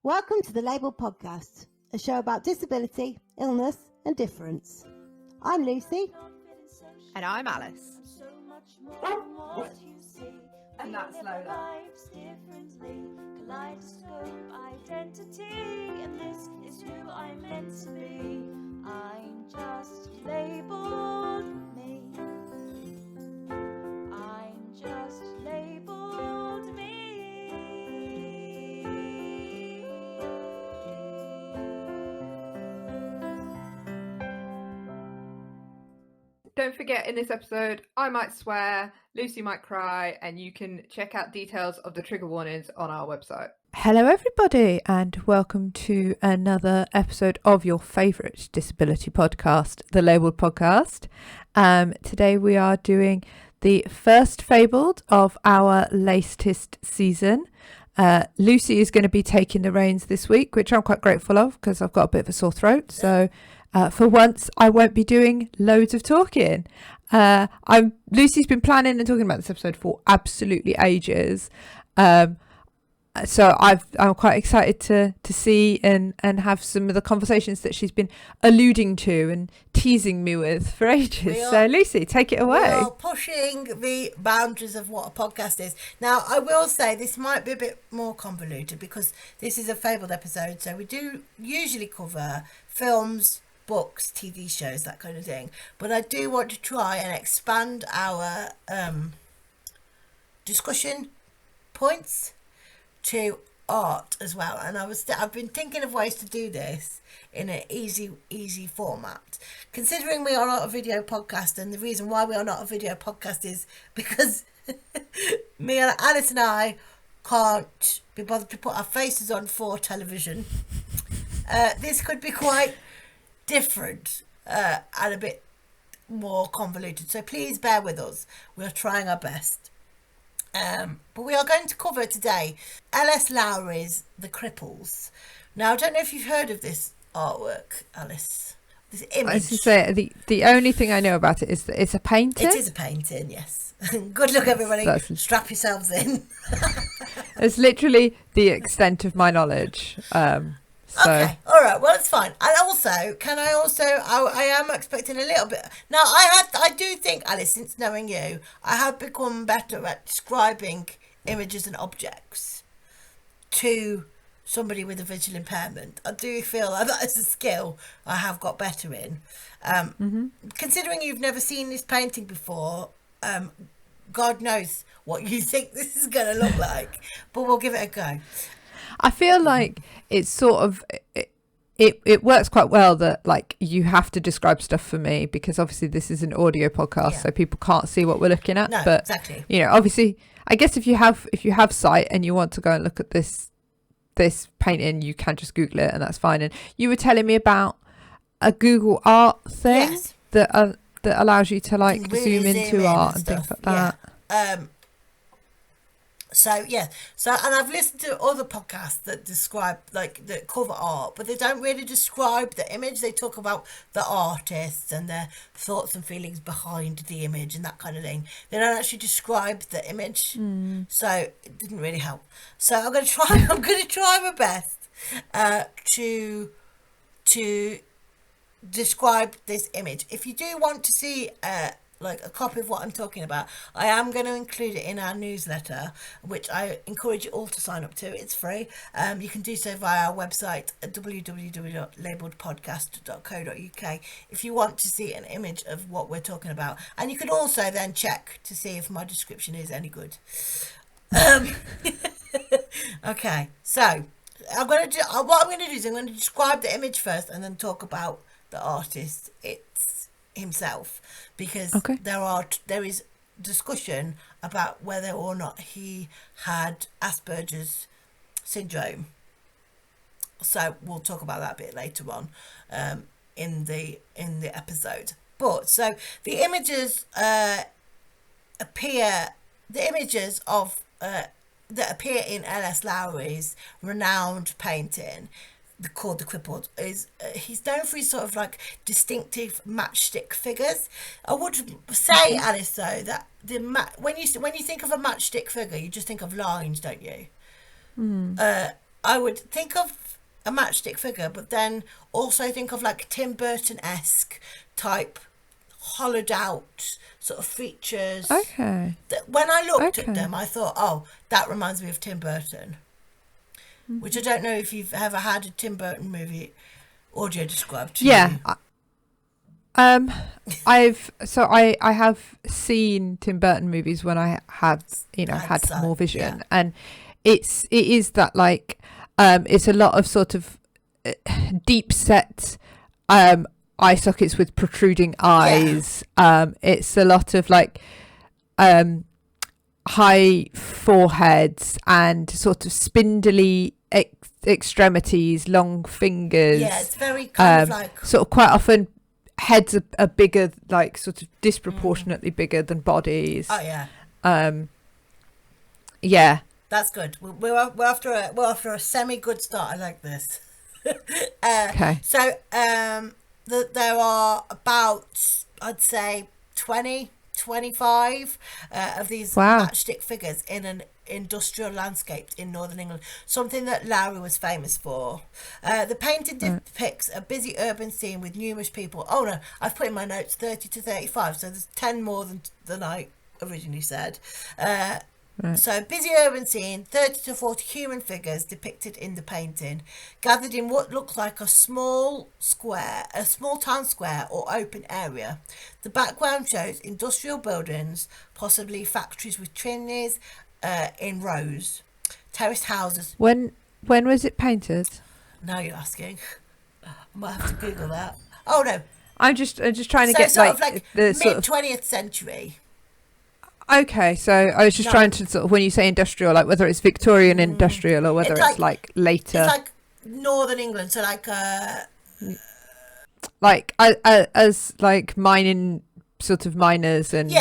Welcome to the lABLEd podcast, a show about disability, illness and difference. I'm Lucy. And I'm Alice. And that's Lola. Kaleidoscope identity, and this is who I'm meant to be. I'm just labelled me. I'm just labelled me. Don't forget, in this episode, I might swear, Lucy might cry, and you can check out details of the trigger warnings on our website. Hello everybody and welcome to another episode of your favourite disability podcast, the lABLEd podcast. Today we are doing the first fABLEd of our latest season. Lucy is going to be taking the reins this week, which I'm quite grateful of because I've got a bit of a sore throat. So for once I won't be doing loads of talking. Lucy's been planning and talking about this episode for absolutely ages. So I'm quite excited to see and have some of the conversations that she's been alluding to and teasing me with for ages. So Lucy, take it away. We are pushing the boundaries of what a podcast is. Now, I will say this might be a bit more convoluted because this is a fABLEd episode. So we do usually cover films, books, TV shows, that kind of thing. But I do want to try and expand our discussion points to art as well, and I've been thinking of ways to do this in an easy format, considering we are not a video podcast. And the reason why we are not a video podcast is because me and Alice and I can't be bothered to put our faces on for television. This could be quite different and a bit more convoluted, so please bear with us. We're trying our best. But we are going to cover today LS Lowry's The Cripples. Now, I don't know if you've heard of this artwork, Alice. This image. I was to say, the only thing I know about it is that it's a painting. It is a painting, yes. Good luck, everybody. Strap yourselves in. It's literally the extent of my knowledge. Okay, all right, well, it's fine. And also, I am expecting a little bit. Now, I do think, Alice, since knowing you, I have become better at describing images and objects to somebody with a visual impairment. I do feel like that is a skill I have got better in. Considering you've never seen this painting before, God knows what you think this is going to look like, but we'll give it a go. I feel like it's sort of it works quite well that like you have to describe stuff for me because obviously this is an audio podcast, so people can't see what we're looking at. No, but exactly. You know, obviously, I guess if you have sight and you want to go and look at this painting, you can just Google it and that's fine. And you were telling me about a Google Art thing that allows you to like zoom into art and things like that. And I've listened to other podcasts that describe that cover art, but they don't really describe the image. They talk about the artists and their thoughts and feelings behind the image and that kind of thing. They don't actually describe the image, so it didn't really help. So I'm going to try my best to describe this image. If you do want to see like a copy of what I'm talking about, I am going to include it in our newsletter, which I encourage you all to sign up to. It's free. You can do so via our website at www.labledpodcast.co.uk if you want to see an image of what we're talking about. And you can also then check to see if my description is any good. Okay, so what I'm going to do is I'm going to describe the image first and then talk about the artist himself, because there is discussion about whether or not he had Asperger's syndrome. So we'll talk about that a bit later on in the episode. But so the images appear in LS Lowry's renowned painting called The Cripples is he's known for his sort of like distinctive matchstick figures. I would say, Alice, though, that when you think of a matchstick figure, you just think of lines, don't you? I would think of a matchstick figure, but then also think of like Tim Burton-esque type hollowed out sort of features. Okay. When I looked Okay. at them, I thought, oh, that reminds me of Tim Burton. Which I don't know if you've ever had a Tim Burton movie audio described to Yeah. you. I have seen Tim Burton movies when I have, you know, had Hindsight, more vision, yeah. and it is that like it's a lot of sort of deep set eye sockets with protruding eyes. It's a lot of like high foreheads and sort of spindly extremities, long fingers. Yeah, it's very kind of like... Sort of quite often heads are bigger, like sort of disproportionately bigger than bodies. Oh, yeah. Yeah. That's good. We're after a semi-good start. I like this. Okay. So there are about, I'd say, 25 of these Wow. matchstick figures in an industrial landscape in northern England, something that Lowry was famous for. The painting depicts a busy urban scene with numerous people. Oh no, I've put in my notes 30 to 35, so there's 10 more than I originally said. So busy urban scene, 30 to 40 human figures depicted in the painting, gathered in what looks like a small town square or open area. The background shows industrial buildings, possibly factories with chimneys in rows, terraced houses. When was it painted? Now you're asking. I might have to Google that. Oh no. I'm just trying to So get sort like, of like the sort of... mid-20th century. Okay, so I was just trying to sort of, when you say industrial, like whether it's Victorian industrial or whether it's like later. It's like northern England, so like as like mining sort of miners and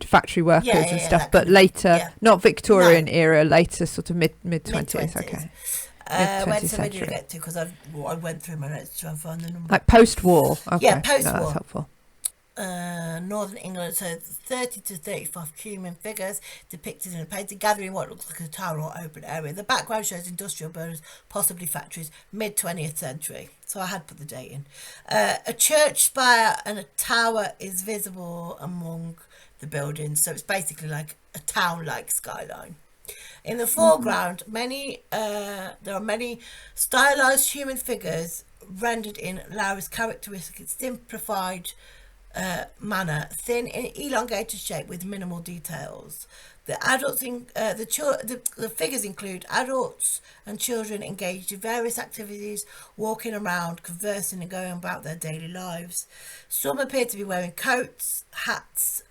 factory workers and stuff, but later, not Victorian era, later sort of mid 20s. Okay. Where did I get to? Because I went through my notes to try and find the number. Like post-war. Okay. Yeah, post-war. No, that's helpful. Northern England, so 30 to 35 human figures depicted in a painting, gathering what looks like a tower or open area. The background shows industrial buildings, possibly factories, mid 20th century. So I had put the date in. A church spire and a tower is visible among the buildings, so it's basically like a town-like skyline. In the foreground, there are many stylized human figures rendered in Lowry's characteristic simplified manner, thin and elongated shape with minimal details. The adults the figures include adults and children engaged in various activities, walking around, conversing and going about their daily lives. Some appear to be wearing coats, hats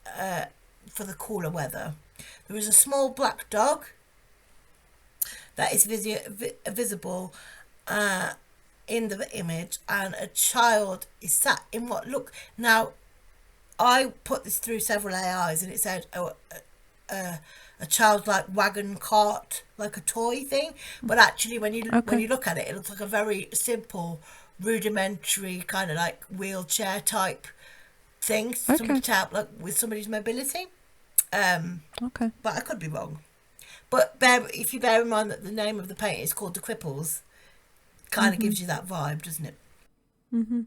for the cooler weather. There is a small black dog that is visible in the image, and a child is sat in what look... Now, I put this through several AIs and it said a childlike wagon cart, like a toy thing, but actually when you look at it, it looks like a very simple, rudimentary kind of like wheelchair type thing, something to help like with somebody's mobility. But I could be wrong. But if you bear in mind that the name of the painting is called the Cripples, kind of gives you that vibe, doesn't it? Mm-hmm.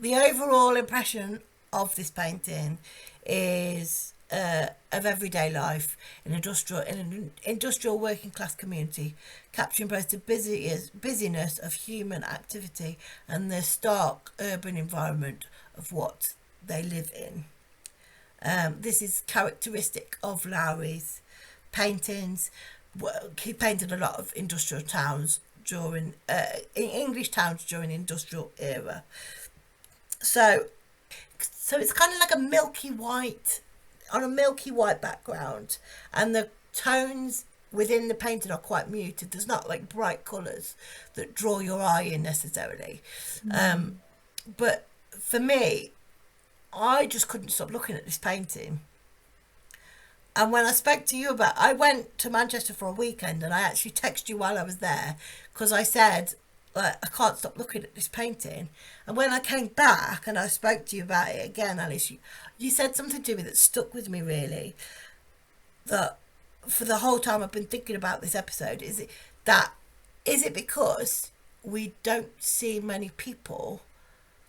The overall impression of this painting is of everyday life in an industrial working class community, capturing both the busyness of human activity and the stark urban environment of what they live in. This is characteristic of Lowry's paintings. He painted a lot of industrial towns during English towns during the industrial era. So it's kind of like a milky white background, and the tones within the painting are quite muted. There's not like bright colours that draw your eye in necessarily. But for me, I just couldn't stop looking at this painting. And when I spoke to you I went to Manchester for a weekend, and I actually texted you while I was there because I said, I can't stop looking at this painting. And when I came back and I spoke to you about it again, Alice, you said something to me that stuck with me really, that for the whole time I've been thinking about this episode, is that, is it because we don't see many people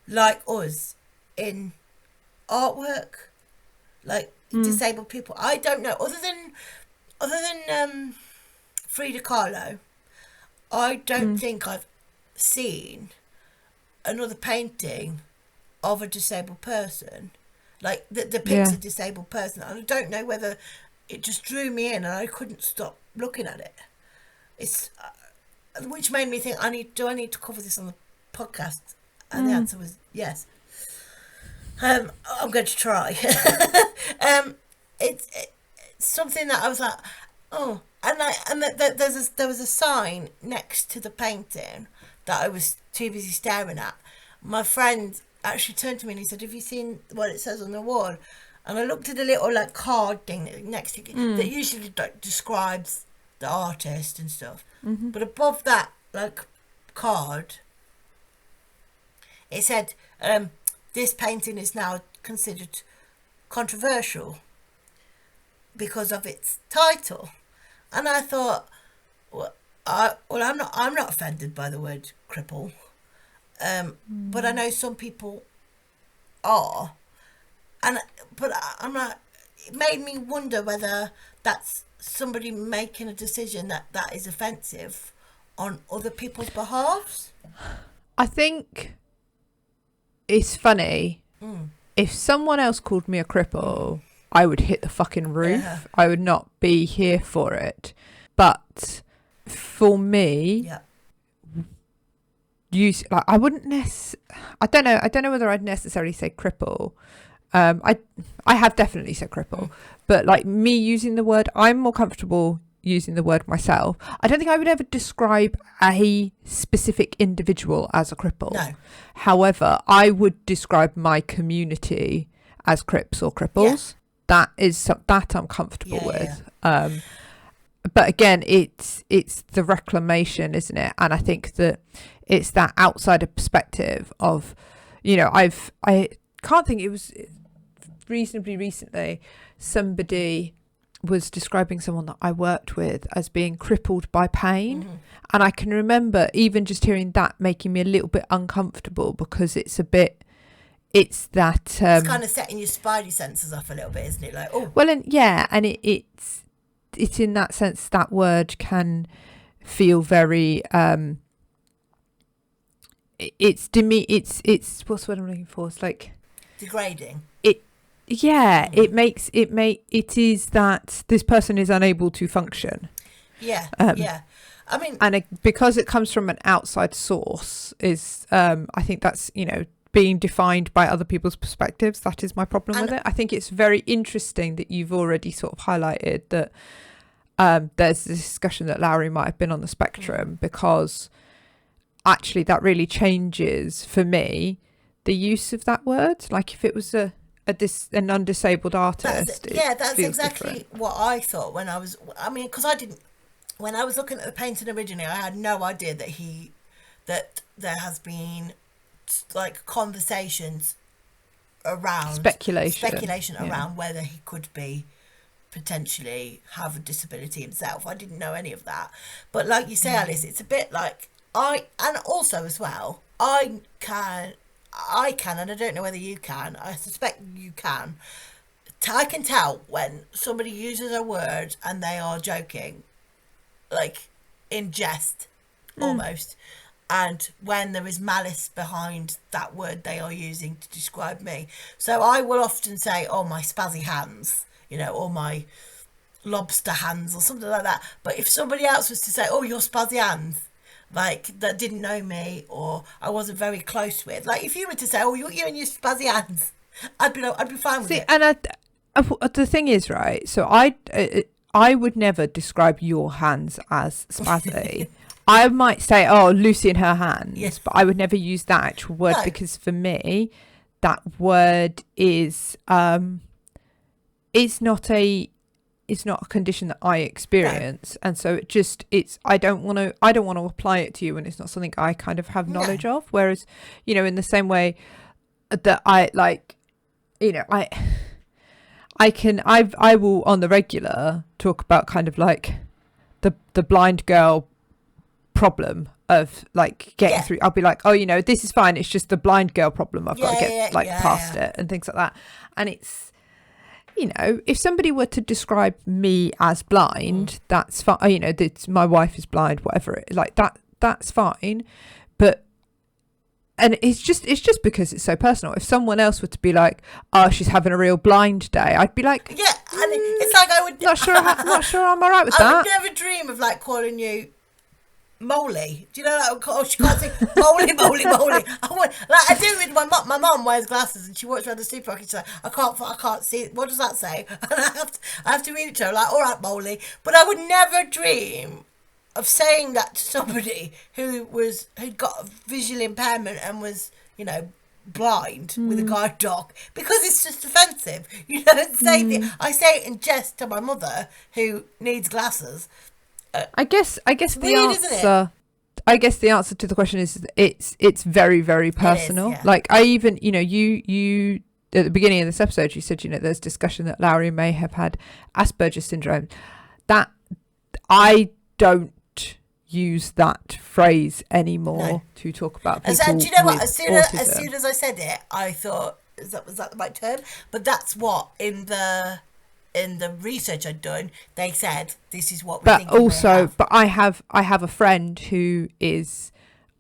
like us in artwork, like disabled people? I don't know. Other than Frida Kahlo, I don't think I've seen another painting of a disabled person, like that depicts a disabled person. And I don't know whether it just drew me in and I couldn't stop looking at it. It's which made me think, do I need to cover this on the podcast? And the answer was yes. I'm going to try. It's something that I was like, oh, and there was a sign next to the painting that I was too busy staring at. My friend actually turned to me and he said, "Have you seen what it says on the wall?" And I looked at a little like card thing next to it that usually describes the artist and stuff. But above that like card, it said, "This painting is now considered controversial because of its title." And I thought, I'm not offended by the word cripple, but I know some people are, but I'm not. It made me wonder whether that's somebody making a decision that is offensive on other people's behalves. I think it's funny. If someone else called me a cripple, I would hit the fucking roof. Yeah. I would not be here for it. But for me, I wouldn't I don't know whether I'd necessarily say cripple. I have definitely said cripple, but like me using the word, I'm more comfortable using the word myself. I don't think I would ever describe a specific individual as a cripple. No. However, I would describe my community as crips or cripples. That I'm comfortable with. But again, it's the reclamation, isn't it? And I think that it's that outsider perspective of, I can't think, it was reasonably recently, somebody was describing someone that I worked with as being crippled by pain. And I can remember even just hearing that making me a little bit uncomfortable, because it's that it's kind of setting your spidey senses off a little bit, isn't it? Like, oh, well, and it's in that sense that word can feel very it's what's the word I'm looking for? It's like degrading. It is that this person is unable to function. I mean, and because it comes from an outside source, is I think that's being defined by other people's perspectives. That is my problem with it. I think it's very interesting that you've already sort of highlighted that there's this discussion that Lowry might have been on the spectrum, because actually that really changes for me the use of that word. Like if it was an undisabled artist, that's exactly different. What I thought when I was when I was looking at the painting originally, I had no idea that there has been like conversations around speculation around whether he could be potentially have a disability himself. I didn't know any of that, but like you say, Alice, it's a bit like and also as well, I can, and I don't know whether you can, I suspect you can, I can tell when somebody uses a word and they are joking, like in jest almost, and when there is malice behind that word they are using to describe me. So I will often say, oh, my spazzy hands, or my lobster hands or something like that. But if somebody else was to say, oh, your spazzy hands, like that didn't know me or I wasn't very close with, like if you were to say, oh, you and your spazzy hands, I'd be fine with it. And the thing is, right, so I would never describe your hands as spazzy. I might say, oh, Lucy and her hands, but I would never use that actual word, because for me, that word is it's not a condition that I experience, and so I don't want to apply it to you when it's not something I kind of have knowledge of. Whereas, in the same way that I will on the regular talk about kind of like the blind girl problem of like getting through. I'll be like, oh, this is fine, it's just the blind girl problem, I've got to get past it and things like that. And it's, if somebody were to describe me as blind, that's fine. My wife is blind, whatever it is, like that's fine. But and it's just because it's so personal. If someone else were to be like, oh, she's having a real blind day, I'd be like, and it's like I would not sure I'm all right with that. I would never dream of like calling you Molly. Do you know, like, oh, she can't say Molly. I do with my mum. My mum wears glasses and she walks around the supermarket. She's like, I can't see. What does that say? And I have to read it to her. Like, all right, Molly. But I would never dream of saying that to somebody who'd got a visual impairment and was, blind with a guide dog, because it's just offensive. You don't say I say it in jest to my mother who needs glasses. I guess the weird, answer. I guess the answer to the question is it's very, very personal. Like I even you at the beginning of this episode you said there's discussion that Lowry may have had Asperger syndrome. That I don't use that phrase anymore to talk about people. Do you know what? As soon as I said it, I thought, was that the right term? But that's what in the research I'd done, they said this is what we think. But I have a friend who is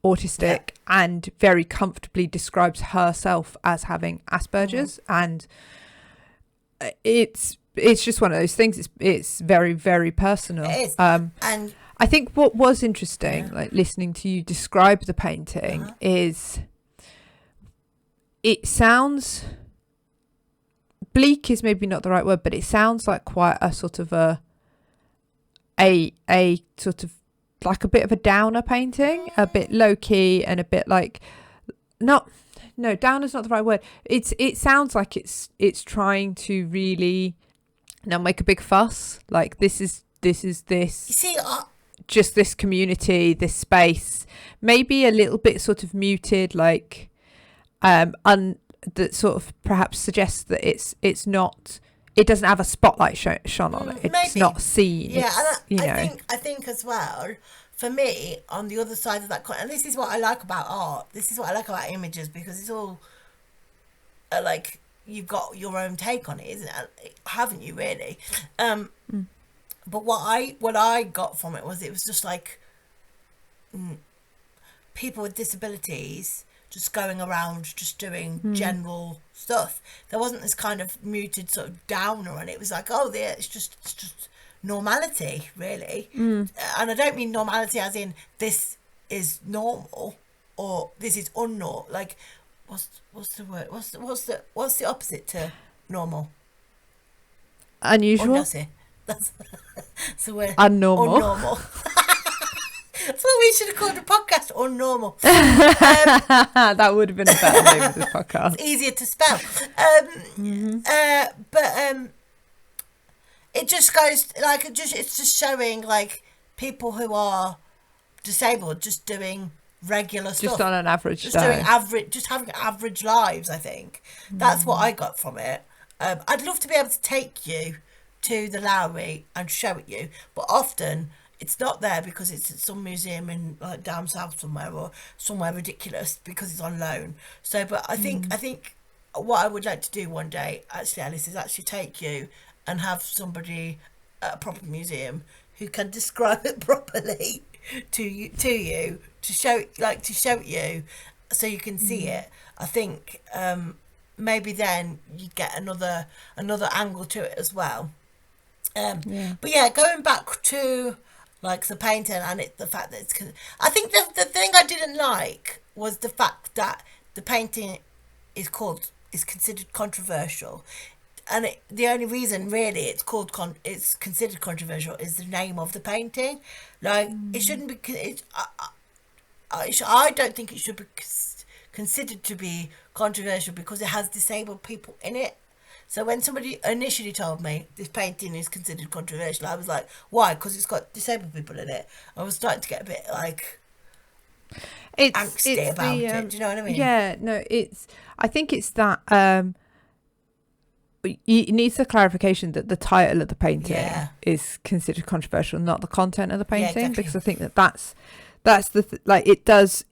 autistic and very comfortably describes herself as having Asperger's, and it's just one of those things. It's very, very personal. It is. And I think what was interesting, like listening to you describe the painting, is it sounds bleak is maybe not the right word, but it sounds like quite a sort of a sort of like a bit of a downer painting, a bit low key and a bit like downer's not the right word. It sounds like it's trying to really make a big fuss. Like this is this. You see, just this community, this space, maybe a little bit sort of muted, like that sort of perhaps suggests that it doesn't have a spotlight shone on it. It's maybe not seen. Yeah, and I think as well, for me, on the other side of that coin, and this is what I like about art. This is what I like about images, because it's all like you've got your own take on it, isn't it? Haven't you really? But what I got from it was just like people with disabilities just going around just doing general stuff. There wasn't this kind of muted sort of downer, and it was like, oh, it's just normality, really. And I don't mean normality as in this is normal or this is unnormal. Like, what's the word? What's the opposite to normal? Unusual. That's the word. Unnormal. That's what we should have called the podcast, Unnormal. That would have been a better name of this podcast. It's easier to spell. But it just goes like it's just showing like people who are disabled just doing regular stuff, just on an average just day. doing average, just having average lives. I think that's what I got from it. I'd love to be able to take you to the Lowry and show it you, but often it's not there because it's at some museum in like down south somewhere, or somewhere ridiculous because it's on loan. So, but I think what I would like to do one day, actually, Alice, is actually take you and have somebody at a proper museum who can describe it properly to you to show it you, so you can see it. I think maybe then you get another angle to it as well. But yeah, going back to like the painting and the fact that I think the thing I didn't like was the fact that the painting is considered controversial, and the only reason really it's considered controversial is the name of the painting. Like it shouldn't be. I don't think it should be considered to be controversial because it has disabled people in it. So when somebody initially told me this painting is considered controversial, I was like, why? Because it's got disabled people in it. I was starting to get a bit like angsty about it. Do you know what I mean? Yeah, no, I think it's that it needs the clarification that the title of the painting is considered controversial, not the content of the painting, because I think that's that's like it does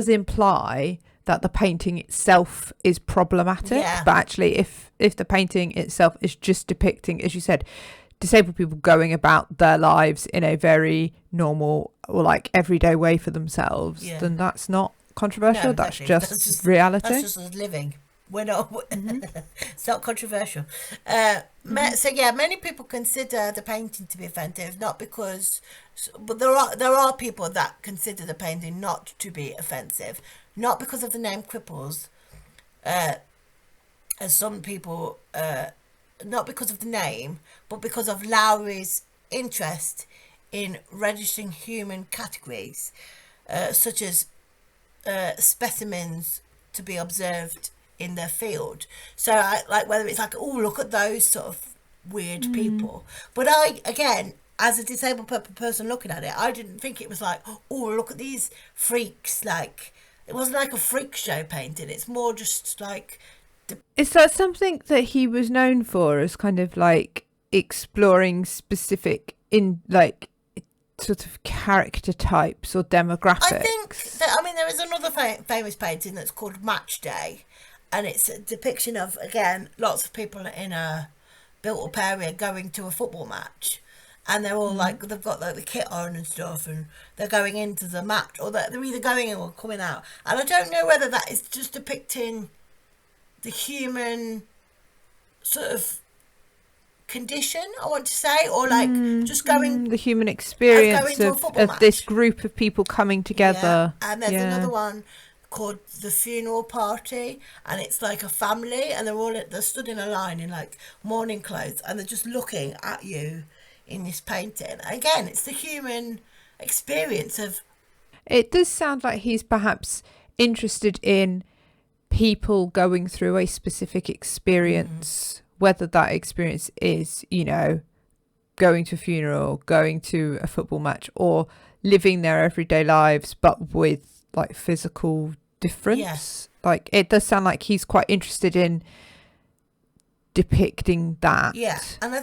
imply that the painting itself is problematic. Yeah. But actually, if the painting itself is just depicting, as you said, disabled people going about their lives in a very normal or like everyday way for themselves, Yeah. then that's not controversial. No, That's exactly. just reality. That's just us living. We're not. It's not controversial. So yeah, many people consider the painting to be offensive, not because, but there are people that consider the painting not to be offensive, not because of the name Cripples, as some people, not because of the name, but because of Lowry's interest in registering human categories, such as specimens to be observed in their field. So like whether it's like, oh, look at those sort of weird people. But I, again, as a disabled person looking at it, I didn't think it was like, oh, look at these freaks. Like, it wasn't like a freak show painting. It's more just like... Is that something that he was known for, as kind of like exploring specific in like sort of character types or demographics? I think that, I mean, there is another famous painting that's called Match Day, and it's a depiction of, again, lots of people in a built-up area going to a football match, and they're all like, they've got like the kit on and stuff, and they're going into the match, or they're either going in or coming out. And I don't know whether that is just depicting the human sort of condition, I want to say, or like just going the human experience to a football of match. this group of people coming together. Yeah. And there's another one called The Funeral Party, and it's like a family, and they're stood in a line in like mourning clothes, and they're just looking at you in this painting. Again, it's the human experience of... It does sound like he's perhaps interested in people going through a specific experience, whether that experience is, you know, going to a funeral, going to a football match, or living their everyday lives but with like physical difference. Yes. Like, it does sound like he's quite interested in depicting that. Yeah, and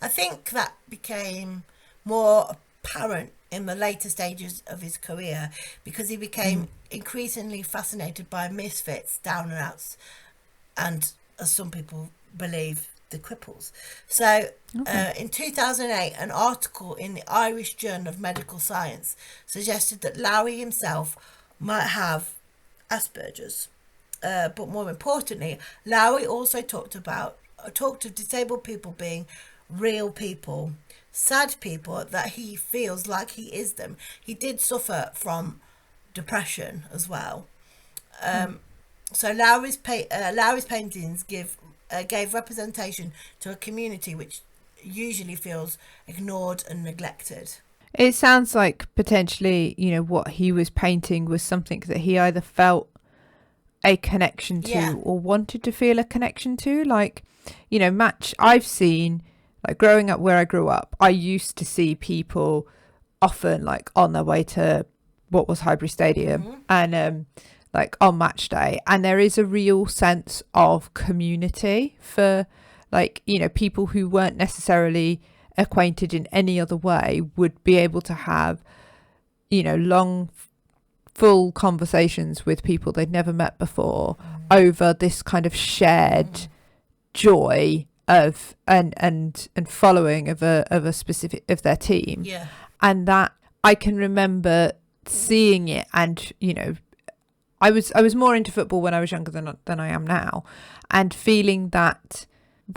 I think that became more apparent in the later stages of his career, because he became increasingly fascinated by misfits, down and outs, and, as some people believe, the cripples. So in 2008, an article in the Irish Journal of Medical Science suggested that Lowry himself might have Asperger's. But more importantly, Lowry also talked of disabled people being real people, sad people, that he feels like he is them. He did suffer from depression as well. So Lowry's paintings gave representation to a community which usually feels ignored and neglected. It sounds like potentially, you know, what he was painting was something that he either felt a connection to or wanted to feel a connection to. Like, you know, I've seen, like, growing up where I grew up, I used to see people often like on their way to what was Highbury Stadium and like on match day, and there is a real sense of community for, like, you know, people who weren't necessarily acquainted in any other way would be able to have, you know, long full conversations with people they'd never met before over this kind of shared joy of and following of a specific of their team. And that I can remember seeing it, and, you know, I was more into football when I was younger than I am now, and feeling that,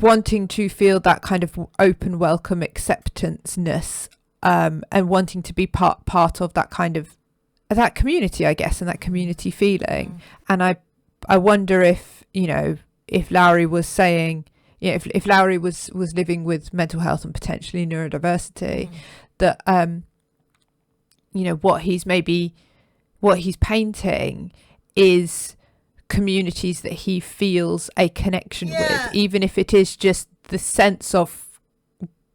wanting to feel that kind of open, welcome acceptance-ness, and wanting to be part of that kind of that community, I guess, and that community feeling. And I wonder if, you know, if Lowry was saying, you know, if Lowry was living with mental health and potentially neurodiversity, that you know, what he's painting is communities that he feels a connection with, even if it is just the sense of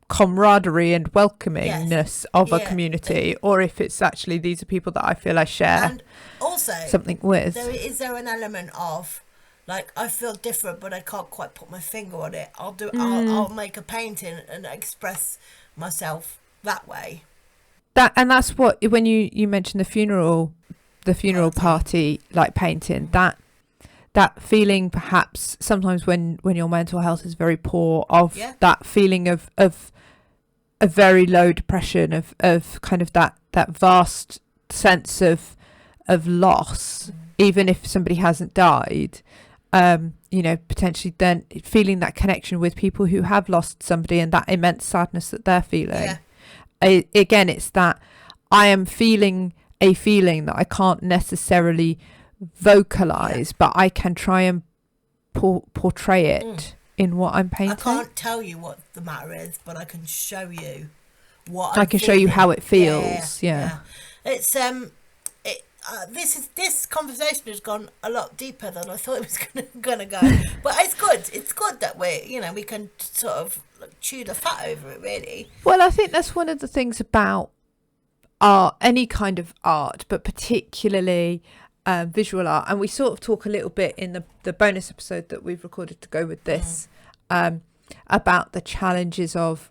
camaraderie and welcomingness of a community, or if it's actually, these are people that I feel I share And also, something with. is there an element of, like, I feel different but I can't quite put my finger on it, I'll make a painting and express myself that way. that's what, when you mentioned the funeral party, like painting, that feeling, perhaps sometimes when your mental health is very poor, of that feeling of a very low depression, of kind of that vast sense of loss, even if somebody hasn't died, potentially then feeling that connection with people who have lost somebody, and that immense sadness that they're feeling. Again, it's that I am feeling a feeling that I can't necessarily vocalize, but I can try and portray it in what I'm painting. I can't tell you what the matter is, but I can show you what I can show you how it feels. It's this conversation has gone a lot deeper than I thought it was gonna go. But it's good that we can sort of chew the fat over it, really. Well, I think that's one of the things about art, any kind of art, but particularly visual art, and we sort of talk a little bit in the bonus episode that we've recorded to go with this, about the challenges of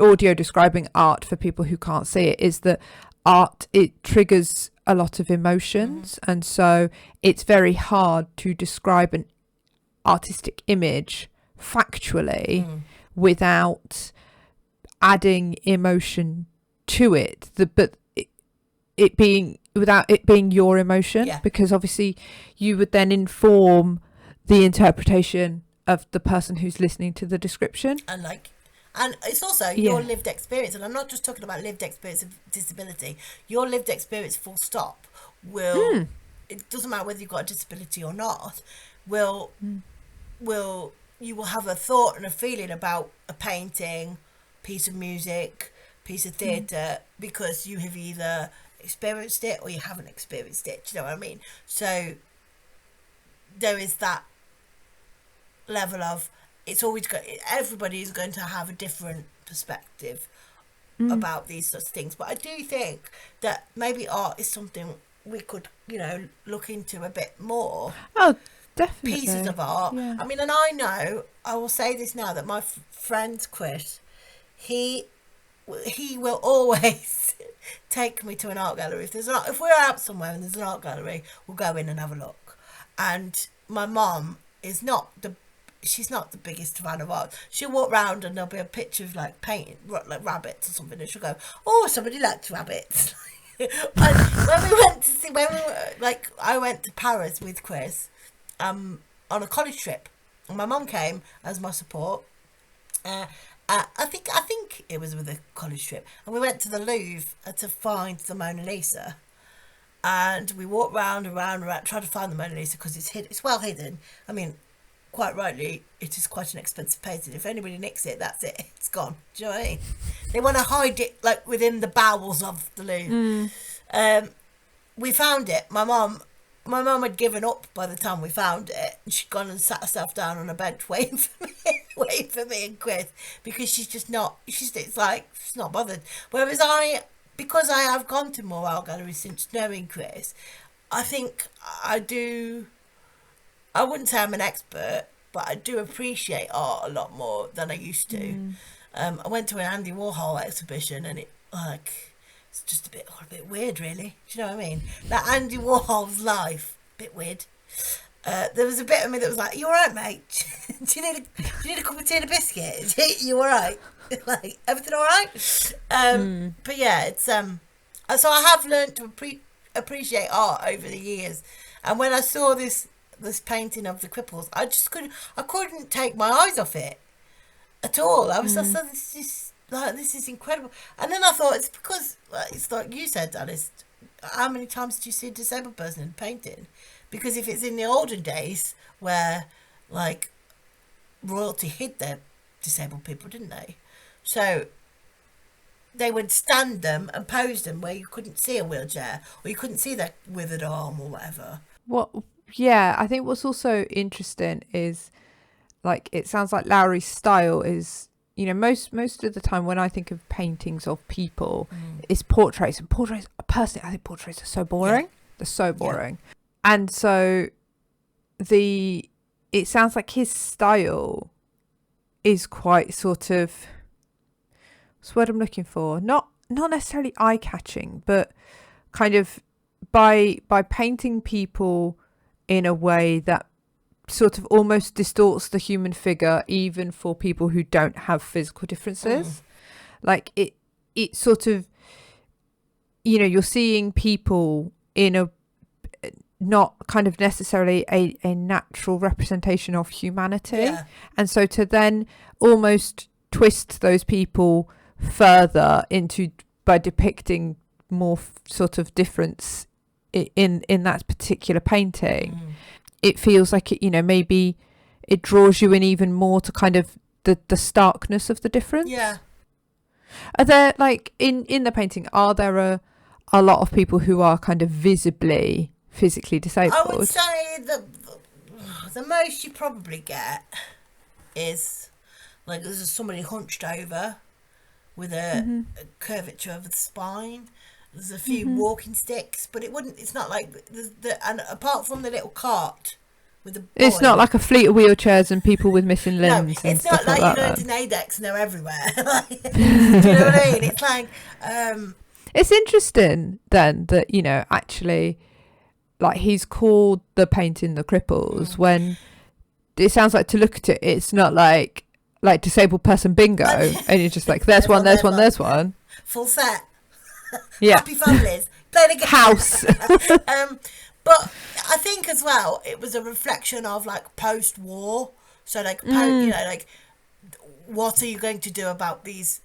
audio describing art for people who can't see it, is that art, it triggers a lot of emotions, and so it's very hard to describe an artistic image factually without adding emotion to it, but it being without it being your emotion, because obviously you would then inform the interpretation of the person who's listening to the description, and it's also your lived experience. And I'm not just talking about lived experience of disability. Your lived experience, full stop, will it doesn't matter whether you've got a disability or not, will you will have a thought and a feeling about a painting, piece of music, piece of theatre, because you have either experienced it or you haven't experienced it. Do you know what I mean? So there is that level of, it's always everybody is going to have a different perspective about these sorts of things. But I do think that maybe art is something we could look into a bit more. Oh, definitely. Pieces of art. I mean, and I will say this now, that my friend Chris, he will always take me to an art gallery. If we're out somewhere and there's an art gallery, we'll go in and have a look. And my mum is she's not the biggest fan of art. She'll walk round and there'll be a picture of like painting, like rabbits or something, and she'll go, "Oh, somebody likes rabbits." And I went to Paris with Chris on a college trip, and my mum came as my support. I think it was with a college trip, and we went to the Louvre to find the Mona Lisa, and we walked round and round trying to find the Mona Lisa because it's well hidden. I mean, quite rightly, it is quite an expensive painting. If anybody nicks it, that's it, it's gone. Do you know what I mean? They want to hide it like within the bowels of the Louvre. We found it. My mum had given up by the time we found it, and she'd gone and sat herself down on a bench waiting for me and Chris, because she's not bothered. Whereas because I have gone to more art galleries since knowing Chris, I think I wouldn't say I'm an expert, but I do appreciate art a lot more than I used to. I went to an Andy Warhol exhibition, and it's just a bit weird, really. Do you know what I mean? That Andy Warhol's life, a bit weird. There was a bit of me that was like, "You all right, mate? do you need a cup of tea and a biscuit? You all right? Like, everything all right?" But yeah, it's so I have learned to appreciate art over the years. And when I saw this painting of the Cripples, I couldn't take my eyes off it at all. I was just like, this is incredible. And then I thought, it's because, it's like you said, Alice, how many times do you see a disabled person in painting? Because if it's in the olden days where, like, royalty hid their disabled people, didn't they? So they would stand them and pose them where you couldn't see a wheelchair, or you couldn't see their withered arm or whatever. Yeah, I think what's also interesting is, like, it sounds like Lowry's style is, most of the time when I think of paintings of people, it's portraits. And portraits, personally, I think portraits are so boring. Yeah. They're so boring. Yeah. And so it sounds like his style is quite sort of, what's the word I'm looking for? Not necessarily eye-catching, but kind of by painting people in a way that sort of almost distorts the human figure, even for people who don't have physical differences. Like it sort of, you know, you're seeing people in a not kind of necessarily a natural representation of humanity, and so to then almost twist those people further into by depicting more sort of difference in that particular painting, it feels like it, you know, maybe it draws you in even more to kind of the starkness of the difference. Are there, like, in the painting, are there a lot of people who are kind of visibly physically disabled? I would say the most you probably get is like there's somebody hunched over with a curvature of the spine. There's a few walking sticks, but it's not like and apart from the little cart with the boy, it's not like a fleet of wheelchairs and people with missing limbs. No, and it's not stuff like like you that. go into Nadex and they're everywhere. Do you know what I mean? It's like it's interesting then that, you know, actually, like, he's called the painting the Cripples when it sounds like, to look at it, it's not like disabled person bingo and you're just like, there's one. Full set. Yeah. Happy families. Play the game. House. But I think as well, it was a reflection of like post-war. So like, you know, like, what are you going to do about these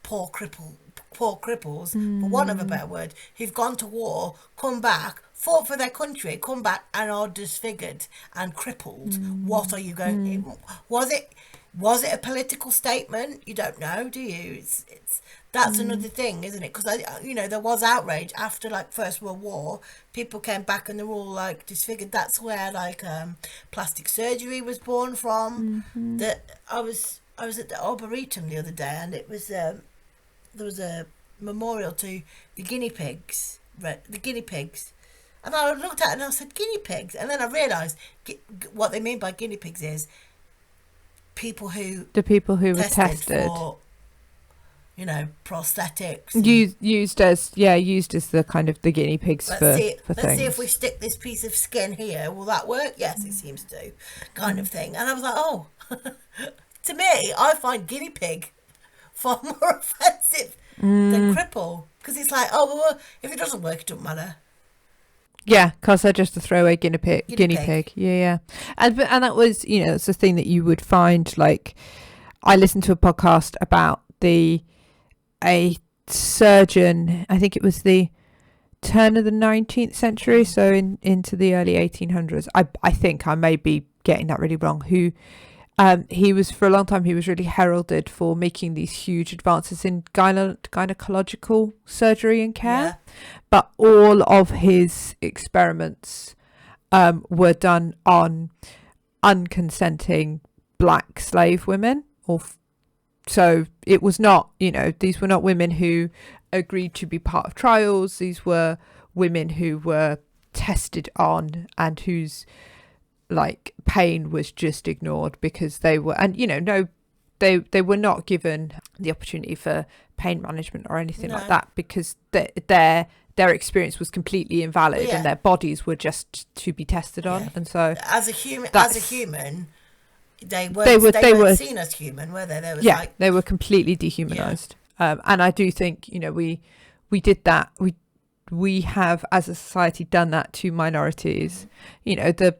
poor cripples, for want of a better word, who've gone to war, come back, fought for their country, come back and are disfigured and crippled. What are you going? Was it a political statement? You don't know, do you? That's another thing, isn't it? Because you know, there was outrage after like First World War. People came back and they're all like disfigured. That's where like plastic surgery was born from. That I was at the Arboretum the other day, and it was there was a memorial to the guinea pigs. And I looked at it and I said, guinea pigs? And then I realised what they mean by guinea pigs is people who were tested for, you know, prosthetics. Used as the kind of the guinea pigs for things. Let's see if we stick this piece of skin here. Will that work? Yes, it seems to, kind of thing. And I was like, oh, to me, I find guinea pig far more offensive than cripple. Because it's like, oh, well, if it doesn't work, it doesn't matter. Yeah, because they're just a throwaway guinea pig. Yeah. And that was, you know, it's a thing that you would find, like, I listened to a podcast about a surgeon, I think it was the turn of the 19th century, so into the early 1800s. I think I may be getting that really wrong, who he was, for a long time, he was really heralded for making these huge advances in gynecological surgery and care. But all of his experiments were done on unconsenting black slave women. So it was not, you know, these were not women who agreed to be part of trials. These were women who were tested on and whose, like, pain was just ignored because they were, and, you know, they were not given the opportunity for pain management or anything like that, because their experience was completely invalid and their bodies were just to be tested on. And so as a human they weren't seen as human, were they? They were completely dehumanized. And I do think, you know, we did that, we have as a society done that to minorities. You know, the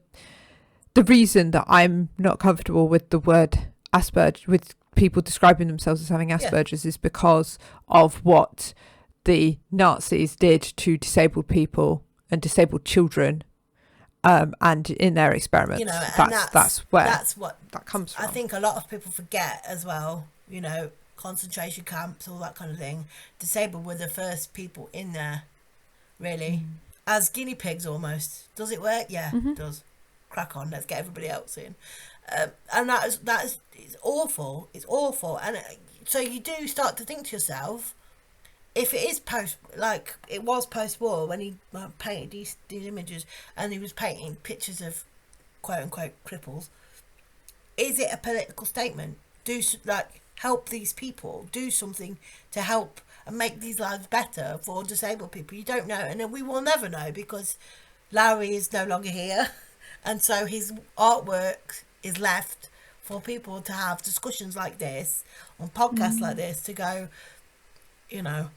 reason that I'm not comfortable with the word Asperger, with people describing themselves as having Asperger's, is because of what the Nazis did to disabled people and disabled children, and in their experiments. You know, that's what that comes from. I think a lot of people forget as well, you know, concentration camps, all that kind of thing. Disabled were the first people in there, really, as guinea pigs almost. Does it work? Yeah, it does. Crack on, let's get everybody else in. And that is it's awful. It's awful. And so you do start to think to yourself, if it is it was post-war when he painted these images, and he was painting pictures of quote-unquote cripples, is it a political statement? help these people, do something to help and make these lives better for disabled people. You don't know, and we will never know, because Lowry is no longer here, and so his artwork is left for people to have discussions like this, on podcasts like this, to go, you know,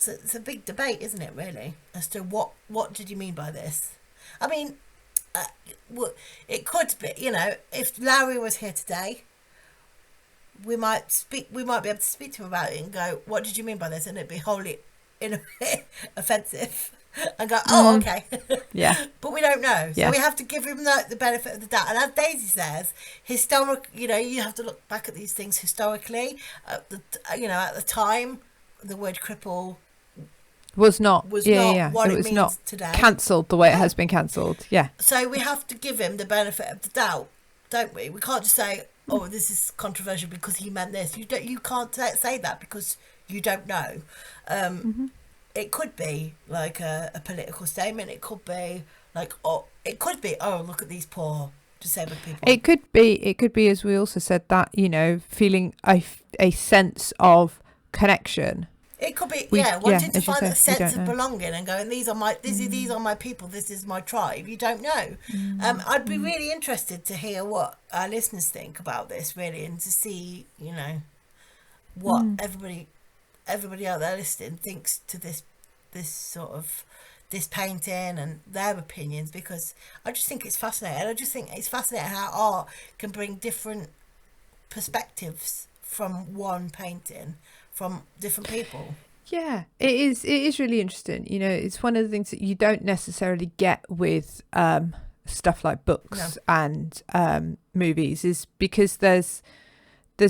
it's a big debate, isn't it, really, as to what did you mean by this? I mean, it could be, you know, if Lowry was here today, we might be able to speak to him about it and go, what did you mean by this? And it'd be wholly offensive. And go, oh, okay. Yeah. But we don't know. So Yeah. we have to give him the benefit of the doubt. And as Daisy says, you know, you have to look back at these things historically. At the time, the word cripple was not what it it was means not today. cancelled the way it has been cancelled. Yeah. So we have to give him the benefit of the doubt, don't we? We can't just say, oh, this is controversial because he meant this. You can't say that because you don't know. It could be like a political statement. It could be like, oh, look at these poor disabled people. It could be, as we also said, that, you know, feeling a sense of connection. It could be, wanting to as you find say, a sense of know. belonging and going, these are my people, this is my tribe. You don't know. I'd be really interested to hear what our listeners think about this, really, and to see, you know, what everybody out there listening thinks to this sort of this painting and their opinions, because I just think it's fascinating. I just think it's fascinating how art can bring different perspectives from one painting from different people. Yeah, it is really interesting. You know, it's one of the things that you don't necessarily get with stuff like books and movies, is because there's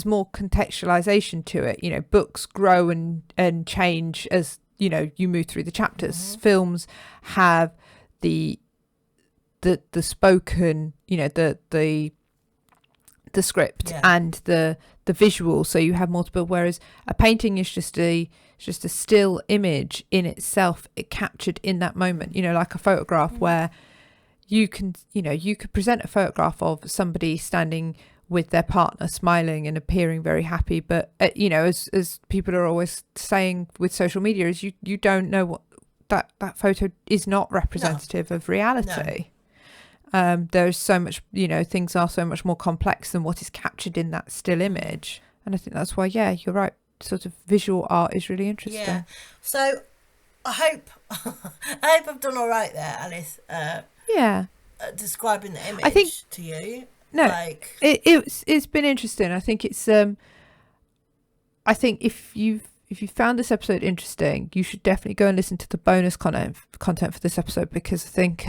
more contextualization to it. You know, books grow and change as, you know, you move through the chapters. Films have the spoken, you know, the script and the visual, so you have multiple, whereas a painting is just a still image in itself, it captured in that moment, you know, like a photograph where you could present a photograph of somebody standing with their partner smiling and appearing very happy, but you know, as people are always saying with social media, is you don't know what that photo is not representative of reality. There's so much, you know, things are so much more complex than what is captured in that still image. And I think that's why, you're right, sort of visual art is really interesting. Yeah. So I hope I've done all right there, Alice. Describing the image, I think, to you. No, like it's been interesting. I think it's I think if you found this episode interesting, you should definitely go and listen to the bonus content for this episode, because I think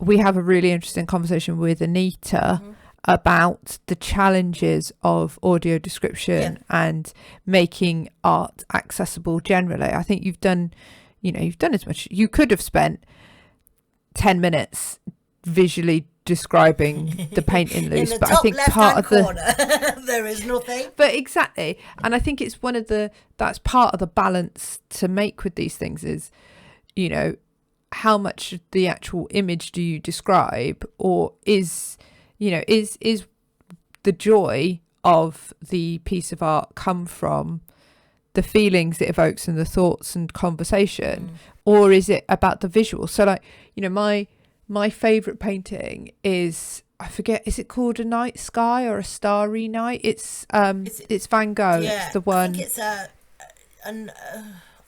we have a really interesting conversation with Anita about the challenges of audio description and making art accessible generally. I think you've done as much. You could have spent 10 minutes visually describing the painting loose, in the but top I think part of corner, there is nothing. But exactly, and I think it's that's part of the balance to make with these things is, you know, how much of the actual image do you describe, or is the joy of the piece of art come from the feelings it evokes and the thoughts and conversation, or is it about the visual? So, like, you know, my favorite painting is, I forget, is it called A Night Sky or A Starry Night? It's Van Gogh. Yeah, it's the one. I think it's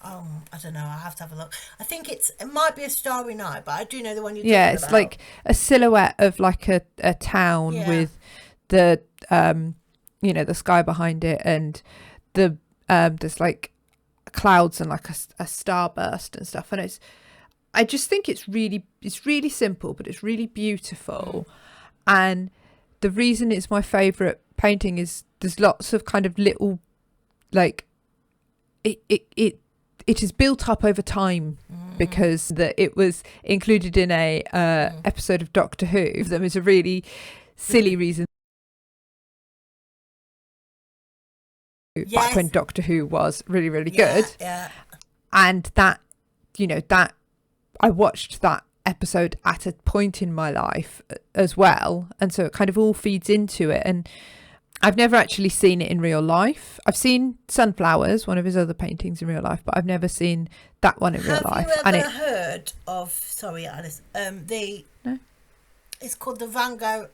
I don't know. I have to have a look. I think it might be A Starry Night, but I do know the one you're talking about. Yeah, it's like a silhouette of like a town with the the sky behind it, and the there's like clouds and like a starburst and stuff, and I just think it's really simple, but it's really beautiful. And the reason it's my favorite painting is there's lots of kind of little, like, it is built up over time, because it was included in a episode of Doctor Who. There is a really silly reason. Back when Doctor Who was really, really good. Yeah. And that I watched that episode at a point in my life as well, and so it kind of all feeds into it. And I've never actually seen it in real life. I've seen Sunflowers, one of his other paintings, in real life, but I've never seen that one in real life. Have you ever heard of? Sorry, Alice. No? It's called the Van Gogh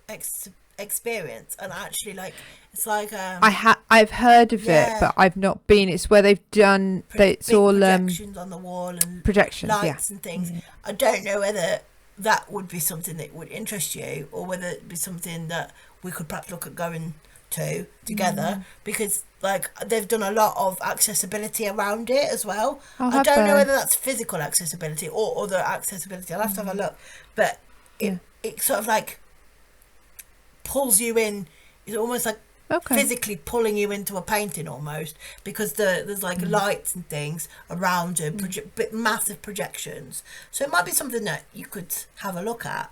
Experience, and actually, like, it's like I've heard of it, but I've not been. It's where they've done. It's all projections on the wall and projections, lights and things. I don't know whether that would be something that would interest you, or whether it'd be something that we could perhaps look at going to together, because like they've done a lot of accessibility around it as well. I don't know whether that's physical accessibility or other accessibility. I'll have to have a look, but it sort of like pulls you in. It's almost like physically pulling you into a painting almost, because there's like lights and things around it, massive projections. So it might be something that you could have a look at.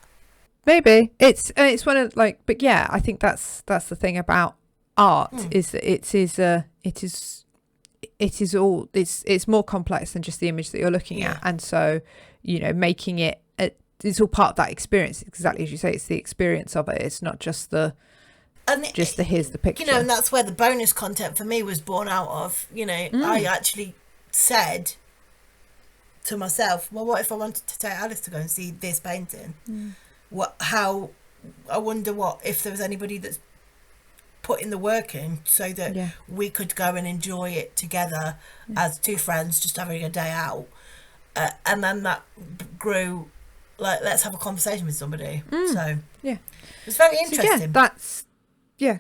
Maybe it's one of like, but yeah, I think that's the thing about art is that it's more complex than just the image that you're looking at, and so making it it's all part of that experience. Exactly as you say, it's the experience of it. It's not just here's the picture. And that's where the bonus content for me was born out of. I actually said to myself, well, what if I wanted to take Alice to go and see this painting? How I wonder if there was anybody that's put in the work in so that we could go and enjoy it together as two friends just having a day out, and then that grew like, let's have a conversation with somebody. So it's very interesting.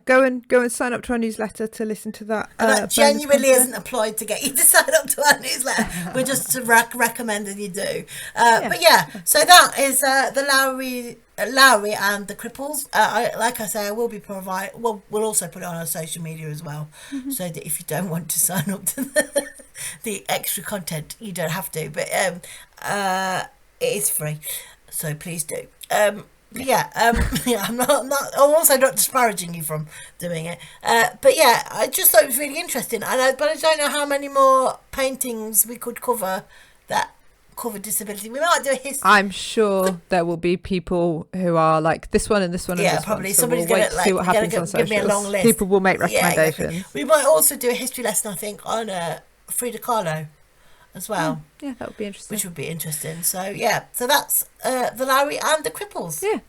Go and sign up to our newsletter to listen to that. And that genuinely isn't employed to get you to sign up to our newsletter. We're just recommending you do. But so that is the Lowry and the Cripples. Like I say, I will be we'll also put it on our social media as well, so that if you don't want to sign up to the extra content, you don't have to. But it is free, so please do. I'm not. I'm also not disparaging you from doing it. But yeah, I just thought it was really interesting. But I don't know how many more paintings we could cover that cover disability. We might do a history. I'm sure there will be people who are like this one and this one and this one. Probably So somebody's we'll going to see what happens on give me a long list. People will make recommendations. Exactly. We might also do a history lesson, I think, on Frida Kahlo as well. Yeah, that would be interesting. Which would be interesting. So so that's the Lowry and the Cripples. Yeah.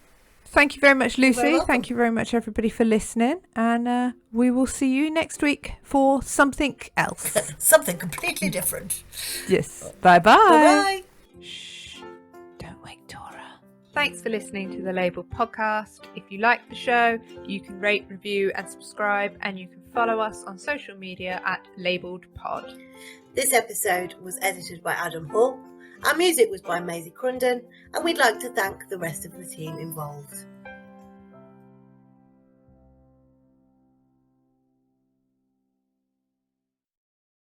Thank you very much, Lucy. Thank you very much, everybody, for listening. And we will see you next week for something else. Something completely different. Yes. Bye-bye. Bye-bye. Shh. Don't wake Dora. Thanks for listening to the lABLEd podcast. If you like the show, you can rate, review and subscribe, and you can follow us on social media at lABLEdPod. This episode was edited by Adam Hall. Our music was by Maisie Crunden, and we'd like to thank the rest of the team involved.